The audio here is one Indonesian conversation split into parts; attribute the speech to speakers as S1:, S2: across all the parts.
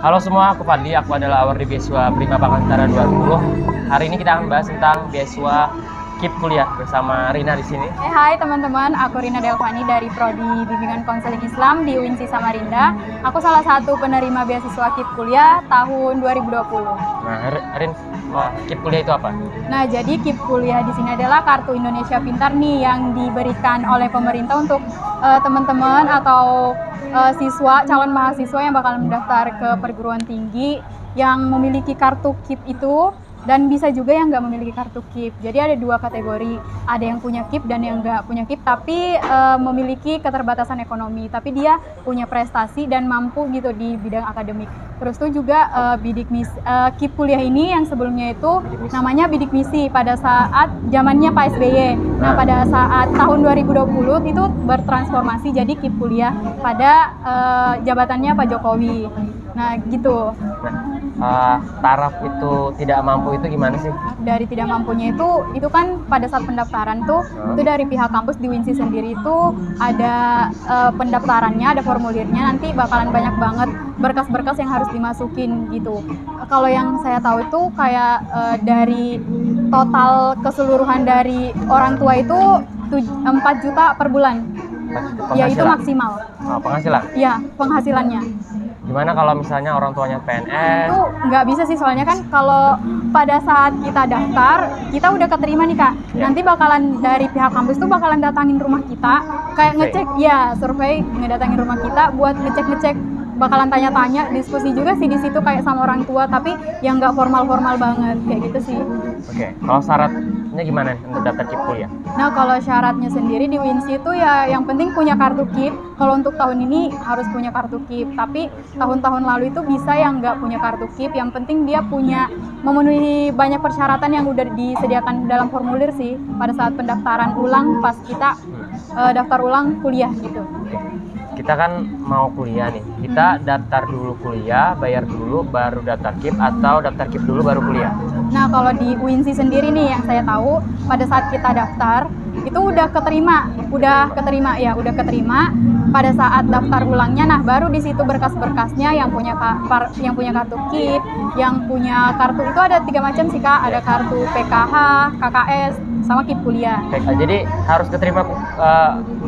S1: Halo semua, aku Fadli, aku adalah award di beasiswa Prima Bangantara 2020. Hari ini kita akan bahas tentang beasiswa KIP kuliah bersama Rina di sini.
S2: Hai teman-teman, aku Rina Delvani dari Prodi Bimbingan Konseling Islam di UINSI Samarinda. Aku salah satu penerima beasiswa KIP kuliah tahun 2020.
S1: Nah, Rin, KIP kuliah itu apa?
S2: Nah, jadi KIP kuliah di sini adalah kartu Indonesia Pintar nih yang diberikan oleh pemerintah untuk teman-teman atau calon mahasiswa yang bakal mendaftar ke perguruan tinggi yang memiliki kartu KIP itu, dan bisa juga yang nggak memiliki kartu KIP. Jadi ada dua kategori, ada yang punya KIP dan yang nggak punya KIP tapi memiliki keterbatasan ekonomi, tapi dia punya prestasi dan mampu gitu di bidang akademik. Terus tuh juga bidik misi KIP kuliah ini yang sebelumnya itu namanya bidik misi pada saat zamannya Pak SBY. Nah, pada saat tahun 2020 itu bertransformasi jadi KIP kuliah pada jabatannya Pak Jokowi. Nah, gitu.
S1: Taraf itu tidak mampu itu gimana sih?
S2: Dari tidak mampunya itu kan pada saat pendaftaran tuh itu dari pihak kampus di UINSI sendiri itu ada pendaftarannya, ada formulirnya, nanti bakalan banyak banget berkas-berkas yang harus dimasukin gitu. Kalau yang saya tahu itu kayak dari total keseluruhan dari orang tua itu 4 juta per bulan. Ya itu maksimal.
S1: Penghasilan?
S2: Ya, penghasilannya.
S1: Gimana kalau misalnya orang tuanya PNS?
S2: Itu nggak bisa sih, soalnya kan kalau pada saat kita daftar, kita udah keterima nih Kak. Nanti bakalan dari pihak kampus tuh bakalan datangin rumah kita, kayak ngecek, survei, ngedatangin rumah kita buat ngecek-ngecek, bakalan tanya-tanya, diskusi juga sih di situ kayak sama orang tua, tapi yang nggak formal-formal banget, kayak gitu sih.
S1: Oke, kalau syaratnya gimana untuk daftar KIP kuliah?
S2: Nah, kalau syaratnya sendiri di UINSI itu ya yang penting punya kartu KIP. Kalau untuk tahun ini harus punya kartu KIP, tapi tahun-tahun lalu itu bisa yang nggak punya kartu KIP. Yang penting dia memenuhi banyak persyaratan yang udah disediakan dalam formulir sih pada saat pendaftaran ulang pas kita daftar ulang kuliah gitu.
S1: Kita kan mau kuliah nih, kita daftar dulu kuliah, bayar dulu, baru daftar KIP, atau daftar KIP dulu baru kuliah?
S2: Nah, kalau di UINSI sendiri nih yang saya tahu, pada saat kita daftar itu udah keterima pada saat daftar ulangnya. Nah, baru di situ berkas-berkasnya yang punya kartu KIP, yang punya kartu itu ada 3 macam sih Kak, ada kartu PKH, KKS, sama KIP kuliah.
S1: Jadi harus keterima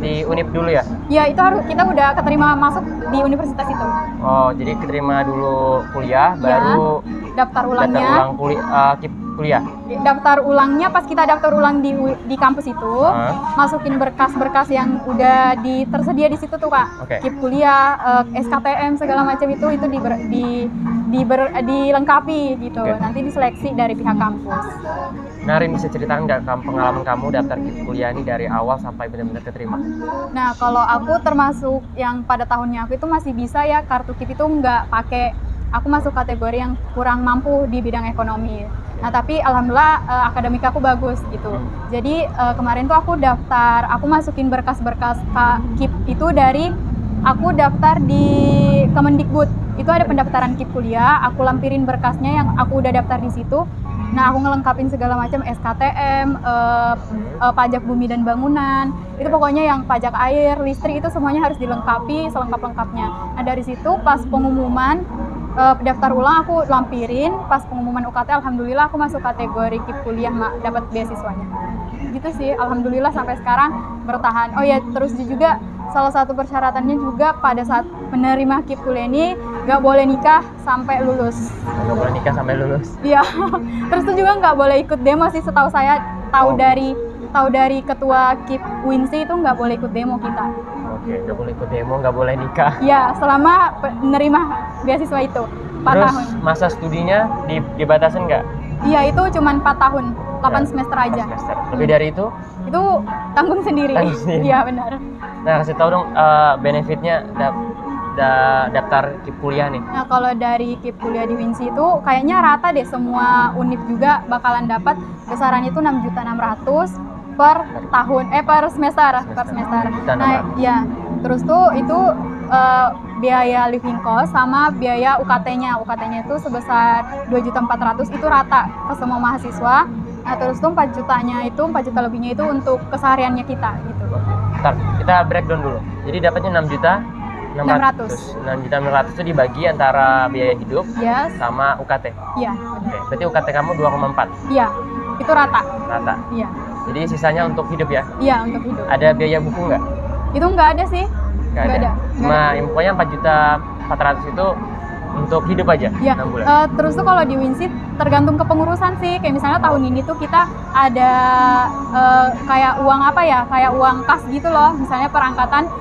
S1: di Unip dulu ya?
S2: Ya, itu harus, kita udah keterima masuk di universitas itu.
S1: Oh, jadi keterima dulu kuliah, baru
S2: daftar ulangnya.
S1: KIP kuliah.
S2: Daftar ulangnya pas kita daftar ulang di kampus itu, masukin berkas-berkas yang udah tersedia di situ tuh Kak. KIP kuliah, SKTM segala macam itu dilengkapi gitu. Nanti diseleksi dari pihak kampus.
S1: Nah, Rin, bisa ceritakan nggak pengalaman kamu daftar KIP kuliah ini dari awal sampai benar-benar keterima?
S2: Nah, kalau aku termasuk yang pada tahunnya aku itu masih bisa ya kartu KIP itu nggak pakai. Aku masuk kategori yang kurang mampu di bidang ekonomi. Nah, tapi alhamdulillah akademik aku bagus gitu. Jadi kemarin tuh aku masukin berkas-berkas KIP itu dari aku daftar di Kemendikbud. Itu ada pendaftaran KIP kuliah, aku lampirin berkasnya yang aku udah daftar di situ. Nah, aku ngelengkapin segala macam SKTM, pajak bumi dan bangunan, itu pokoknya yang pajak air, listrik itu semuanya harus dilengkapi selengkap-lengkapnya. Nah, dari situ pas pengumuman daftar ulang aku lampirin, pas pengumuman UKT alhamdulillah aku masuk kategori KIP kuliah dapat beasiswanya. Gitu sih, alhamdulillah sampai sekarang bertahan. Oh ya, terus juga salah satu persyaratannya juga pada saat menerima KIP kuliah ini nggak boleh nikah sampai lulus.
S1: Nggak boleh nikah sampai lulus?
S2: Iya. Terus tuh juga nggak boleh ikut demo sih, setahu saya. Tahu dari ketua KIP UINSI itu nggak boleh ikut demo kita.
S1: Oke, nggak boleh ikut demo, nggak boleh nikah.
S2: Iya, selama menerima beasiswa itu 4 tahun.
S1: Terus masa studinya dibatasin nggak?
S2: Iya, itu cuma 4 tahun, 8 semester aja.
S1: Lebih dari itu?
S2: Itu tanggung sendiri. Iya, benar.
S1: Nah, kasih tahu dong benefitnya daftar KIP kuliah nih.
S2: Nah, kalau dari KIP kuliah di UINSI itu kayaknya rata deh, semua univ juga bakalan dapat besarannya itu 6.600.000 per tahun, per semester. Nah, ya. Terus tuh itu biaya living cost sama biaya UKT-nya. UKT-nya itu sebesar 2.400.000, itu rata ke semua mahasiswa. Nah, terus tuh 4 juta lebihnya itu untuk kesehariannya kita gitu.
S1: Bentar, kita breakdown dulu. Jadi dapatnya 6 juta 6.600 itu dibagi antara biaya hidup
S2: Yes.
S1: sama UKT.
S2: Iya.
S1: Oke, berarti UKT kamu 2,4
S2: Iya. Itu rata.
S1: rata.
S2: Iya.
S1: Jadi sisanya untuk hidup ya.
S2: Iya, untuk hidup.
S1: Ada biaya buku nggak?
S2: Itu nggak ada sih.
S1: Nggak ada. Cuma infonya 4.400.000 itu untuk hidup aja
S2: Iya.
S1: 6 bulan.
S2: Terus tuh kalau di Winsit tergantung kepengurusan sih. Kayak misalnya tahun ini tuh kita ada kayak uang apa ya? Kayak uang kas gitu loh. Misalnya perangkatan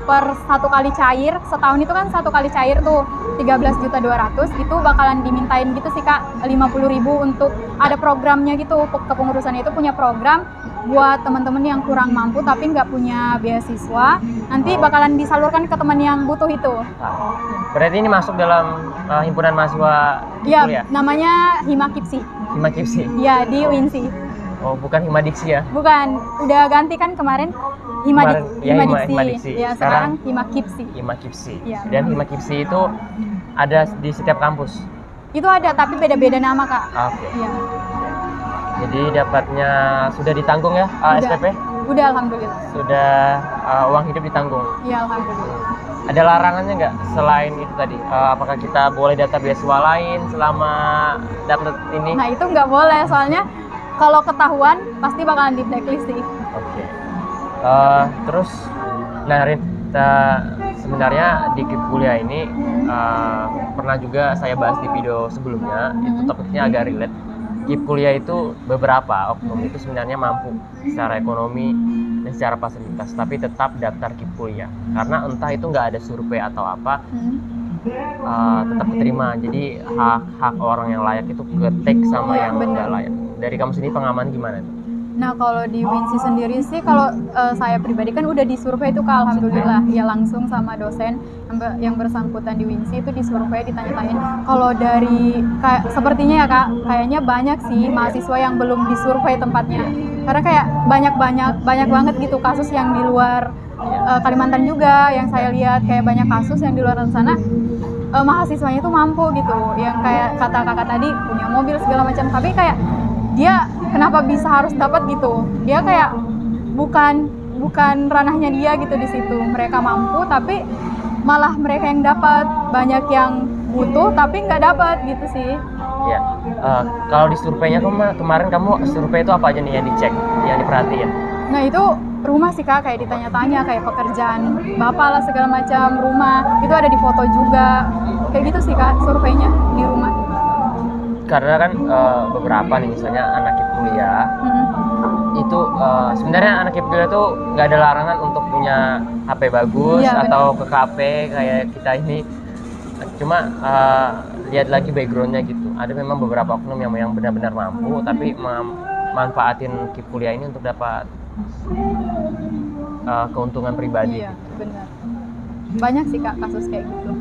S2: per 1 kali cair, setahun itu kan 1 kali cair tuh 13.200.000 itu bakalan dimintain gitu sih Kak, 50.000 untuk ada programnya gitu. Kepengurusan itu punya program buat teman-teman yang kurang mampu tapi nggak punya beasiswa, nanti bakalan disalurkan ke teman yang butuh itu.
S1: Nah, berarti ini masuk dalam himpunan mahasiswa
S2: Iya,
S1: kuliah?
S2: namanya Himakipsi.
S1: Himakipsi?
S2: Iya, di Winsi.
S1: Oh, bukan Himadiksi ya?
S2: Bukan, udah ganti kan kemarin Himadiksi.
S1: Himadiksi.
S2: Ya, sekarang Himakipsi.
S1: Himakipsi.
S2: Iya.
S1: Dan Himakipsi itu ada di setiap kampus?
S2: Itu ada, tapi beda-beda nama Kak.
S1: Oke.
S2: Iya.
S1: Jadi dapatnya sudah ditanggung ya
S2: Udah.
S1: SPP?
S2: Udah, alhamdulillah.
S1: Sudah uang hidup ditanggung?
S2: Iya, alhamdulillah.
S1: Ada larangannya nggak selain itu tadi? Apakah kita boleh daftar beasiswa lain selama dapat ini?
S2: Nah, itu nggak boleh, soalnya kalau ketahuan pasti bakalan di blacklist sih.
S1: Oke. Terus, nah Rin, sebenarnya di KIP kuliah ini pernah juga saya bahas di video sebelumnya, itu topiknya agak relate. KIP kuliah itu beberapa oknum itu sebenarnya mampu secara ekonomi dan secara fasilitas, tapi tetap daftar KIP kuliah karena entah itu nggak ada survei atau apa, tetap diterima. Jadi hak orang yang layak itu ketik sama yang nggak layak. Dari kamu sendiri pengalaman gimana?
S2: Nah, kalau di Winsi sendiri sih, kalau saya pribadi kan udah disurvei itu Kak, alhamdulillah ya, langsung sama dosen yang bersangkutan di Winsi itu disurvei, ditanya-tanyain. Kalau dari sepertinya ya Kak, kayaknya banyak sih mahasiswa yang belum disurvei tempatnya, karena kayak banyak banget gitu kasus yang di luar Kalimantan juga yang saya lihat, kayak banyak kasus yang di luar sana mahasiswanya itu mampu gitu, yang kayak kata kakak tadi punya mobil segala macam, tapi kayak dia kenapa bisa harus dapat gitu? Dia kayak bukan ranahnya dia gitu di situ. Mereka mampu tapi malah mereka yang dapat, banyak yang butuh tapi nggak dapat gitu sih.
S1: Ya, kalau di surveinya kemarin kamu survei itu apa aja nih yang dicek, yang diperhatiin?
S2: Nah itu rumah sih Kak, kayak ditanya-tanya kayak pekerjaan bapak lah segala macam, rumah itu ada di foto juga, kayak gitu sih Kak surveinya di rumah.
S1: Karena kan beberapa nih misalnya anak KIP kuliah itu sebenarnya anak KIP kuliah tuh nggak ada larangan untuk punya HP bagus atau ke kafe kayak kita ini, cuma lihat lagi backgroundnya gitu. Ada memang beberapa oknum yang benar-benar mampu tapi manfaatin KIP kuliah ini untuk dapat keuntungan pribadi.
S2: Iya, benar. Banyak sih Kak kasus kayak gitu.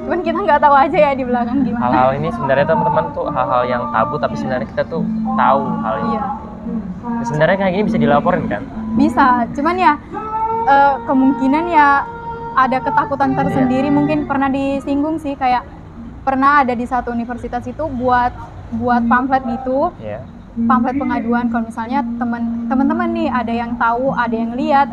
S2: Cuman kita nggak tahu aja ya di belakang gimana.
S1: Hal-hal ini sebenarnya teman-teman tuh hal-hal yang tabu, tapi sebenarnya kita tuh tahu hal ini.
S2: Iya.
S1: Sebenarnya kayak gini bisa dilaporin kan?
S2: Bisa, cuman ya kemungkinan ya ada ketakutan tersendiri. Mungkin pernah disinggung sih, kayak pernah ada di satu universitas itu buat pamflet gitu. Pamflet pengaduan kalau misalnya teman-teman nih ada yang tahu, ada yang lihat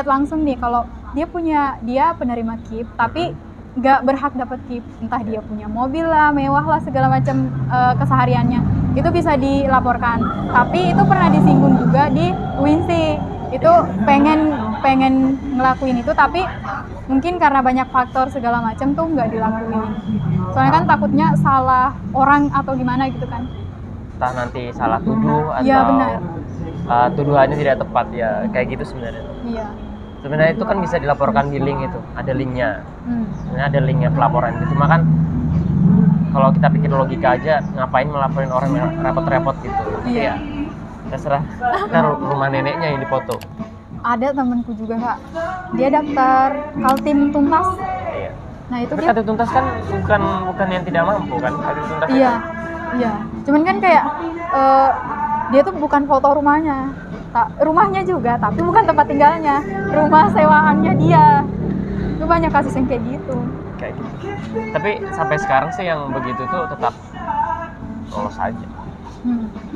S2: langsung nih kalau dia penerima KIP tapi nggak berhak dapat KIP, entah dia punya mobil lah, mewah lah segala macam kesehariannya, itu bisa dilaporkan. Tapi itu pernah disinggung juga di Winsi, itu pengen ngelakuin itu tapi mungkin karena banyak faktor segala macam tuh nggak dilakuin. Soalnya kan takutnya salah orang atau gimana gitu kan.
S1: Entah nanti salah tuduh atau
S2: ya, benar.
S1: Tuduhannya tidak tepat ya, kayak gitu sebenarnya.
S2: Iya.
S1: Sebenarnya itu kan bisa dilaporkan di link itu, ada linknya. Sebenarnya ada linknya pelaporan itu. Cuma kan kalau kita pikir logika aja, ngapain melaporin orang yang repot-repot gitu.
S2: Iya.
S1: Ya, terserah. Kan rumah neneknya yang dipoto.
S2: Ada temanku juga Kak, dia daftar Kaltim Tuntas.
S1: Iya.
S2: Nah itu
S1: Kaltim Tuntas kan bukan yang tidak mampu kan? Kaltim Tuntas.
S2: Iya. Iya. Cuman kan kayak dia tuh bukan foto rumahnya. Rumahnya juga, tapi bukan tempat tinggalnya, rumah sewaannya dia. Itu banyak kasus yang kayak gitu.
S1: Kayak gitu. Tapi sampai sekarang sih yang begitu tuh tetap lolos aja.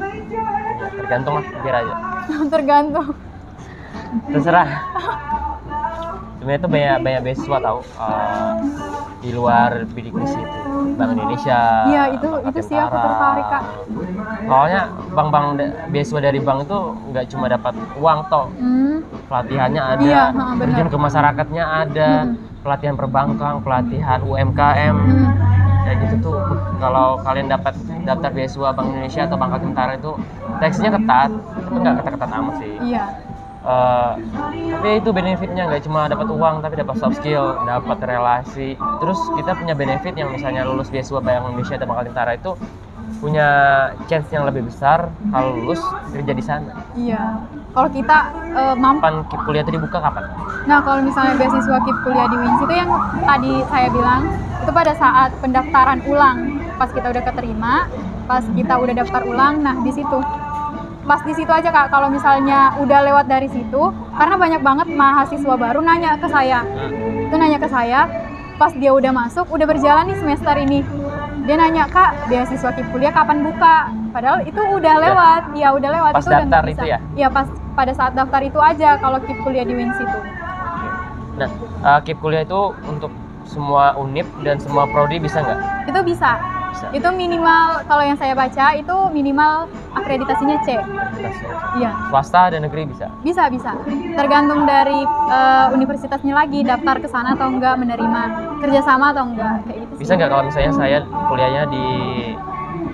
S1: Ya, tergantung lah, biar aja.
S2: Tergantung.
S1: Terserah. Sebenarnya itu banyak beasiswa tahu di luar bidik misi itu, Bank Indonesia.
S2: Iya, itu sih aku tertarik, Kak.
S1: Soalnya beasiswa dari bank itu nggak cuma dapat uang toh, pelatihannya ada,
S2: Iya,
S1: terjun
S2: benar.
S1: ke masyarakatnya ada, pelatihan perbankan, pelatihan UMKM. Kayak gitu tuh. Kalau kalian dapat daftar beasiswa Bank Indonesia atau Bank Tentara itu seleksinya ketat, tapi nggak ketat-ketat amat sih.
S2: Iya.
S1: Tapi itu benefitnya nggak cuma dapat uang, tapi dapat soft skill, dapat relasi. Terus kita punya benefit yang misalnya lulus beasiswa Bank Indonesia atau Bank Tentara itu punya chance yang lebih besar kalau lulus kerja di sana.
S2: Iya. Kalau kita mampu.
S1: Kapan kuliah itu dibuka kapan?
S2: Nah, kalau misalnya beasiswa KIP kuliah di WINSI itu yang tadi saya bilang, itu pada saat pendaftaran ulang. Pas kita udah keterima, pas kita udah daftar ulang, nah di situ. Pas di situ aja, Kak, kalau misalnya udah lewat dari situ, karena banyak banget mahasiswa baru nanya ke saya. Itu nanya ke saya, pas dia udah masuk, udah berjalan nih semester ini. Dia nanya, "Kak, beasiswa KIP kuliah kapan buka?" Padahal itu udah lewat. Ya udah lewat.
S1: Pas
S2: itu udah
S1: daftar
S2: nggak bisa.
S1: itu ya?
S2: Iya, pas pada saat daftar itu aja kalau KIP kuliah di WINSI itu.
S1: Nah, KIP kuliah itu untuk semua univ dan semua prodi bisa nggak?
S2: Itu bisa.
S1: Bisa.
S2: Itu minimal, kalau yang saya baca itu minimal akreditasinya C. Iya.
S1: Swasta dan negeri bisa.
S2: Bisa. Tergantung dari universitasnya lagi, daftar ke sana atau enggak, menerima kerjasama atau enggak, kayak gitu sih.
S1: Bisa nggak kalau misalnya saya kuliahnya di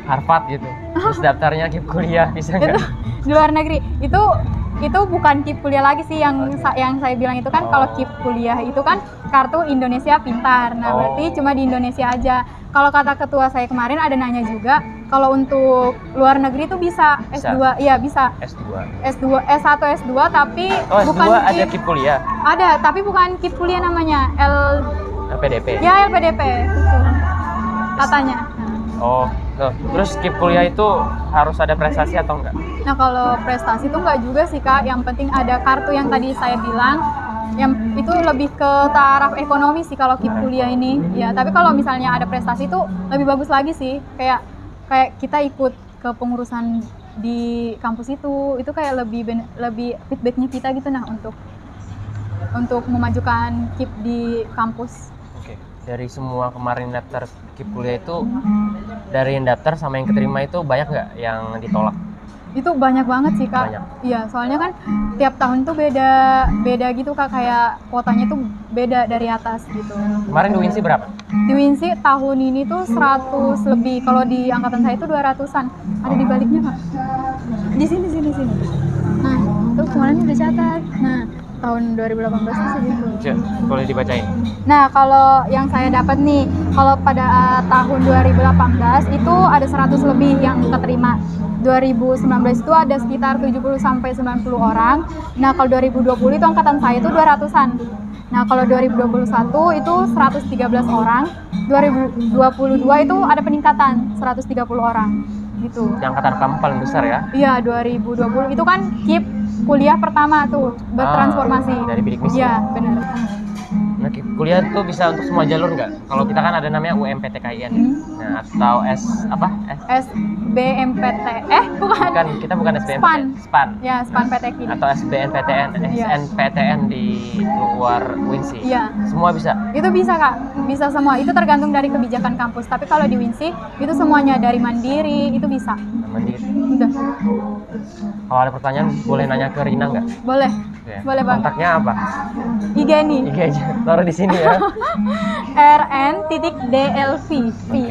S1: Harvard gitu, terus daftarnya KIP kuliah, bisa nggak?
S2: Di luar negeri. Itu bukan KIP kuliah lagi sih yang saya bilang itu kan. Kalau KIP kuliah itu kan kartu Indonesia Pintar. Nah, berarti cuma di Indonesia aja. Kalau kata ketua saya kemarin ada nanya juga, kalau untuk luar negeri itu bisa S2. Iya, bisa.
S1: S2.
S2: S1, S2 tapi
S1: S2
S2: bukan
S1: ada KIP kuliah.
S2: Ada, tapi bukan KIP kuliah namanya.
S1: LPDP.
S2: Ya, LPDP. Itu katanya.
S1: Oh, loh. Terus KIP kuliah itu harus ada prestasi atau enggak?
S2: Nah, kalau prestasi itu enggak juga sih, Kak. Yang penting ada kartu yang tadi saya bilang. Yang itu lebih ke taraf ekonomi sih kalau KIP kuliah ini. Ya, tapi kalau misalnya ada prestasi itu lebih bagus lagi sih. Kayak kita ikut ke pengurusan di kampus itu kayak lebih feedbacknya kita gitu, nah, untuk memajukan KIP di kampus.
S1: Oke. Dari semua kemarin daftar KIP kuliah itu, dari yang daftar sama yang keterima itu banyak nggak yang ditolak?
S2: Itu banyak banget sih, Kak.
S1: Banyak.
S2: Iya, soalnya kan tiap tahun tuh beda gitu, Kak, kayak kuotanya tuh beda dari atas gitu.
S1: Kemarin di WINSI berapa?
S2: Di WINSI tahun ini tuh 100 lebih. Kalau di angkatan saya itu 200-an. Ada di baliknya, Kak. Di sini. Nah, tuh kemarin udah catat. Nah, tahun 2018 tuh segitu.
S1: Boleh dibacain.
S2: Nah, kalau yang saya dapat nih, kalau pada tahun 2018 itu ada 100 lebih yang keterima. 2019 itu ada sekitar 70 sampai 90 orang. Nah, kalau 2020 itu angkatan saya itu 200-an. Nah, kalau 2021 itu 113 orang. 2022 itu ada peningkatan 130 orang gitu.
S1: Yang angkatan kamu paling besar ya?
S2: Iya, 2020 itu kan KIP kuliah pertama tuh bertransformasi.
S1: Dari bidik misi.
S2: Iya, benar.
S1: Nah, KIP kuliah tuh bisa untuk semua jalur nggak? Kalau kita kan ada namanya UMPTKIN. Nah, atau
S2: SBMPT. Bukan.
S1: Kita bukan SBMPTN.
S2: SPAN.
S1: SPAN.
S2: Ya, SPAN PTKIN.
S1: Atau SBNPTN, SNPTN di luar WINSI.
S2: Iya.
S1: Semua bisa.
S2: Itu bisa, Kak. Bisa semua. Itu tergantung dari kebijakan kampus. Tapi kalau di WINSI itu semuanya dari mandiri, itu bisa.
S1: Mandiri.
S2: Udah.
S1: Kalau ada pertanyaan boleh nanya ke Rina nggak?
S2: Boleh.
S1: Ya.
S2: Boleh banget.
S1: Kontaknya apa?
S2: IG nih.
S1: IG aja. Taruh di sini ya.
S2: rn.dlv.
S1: Oke.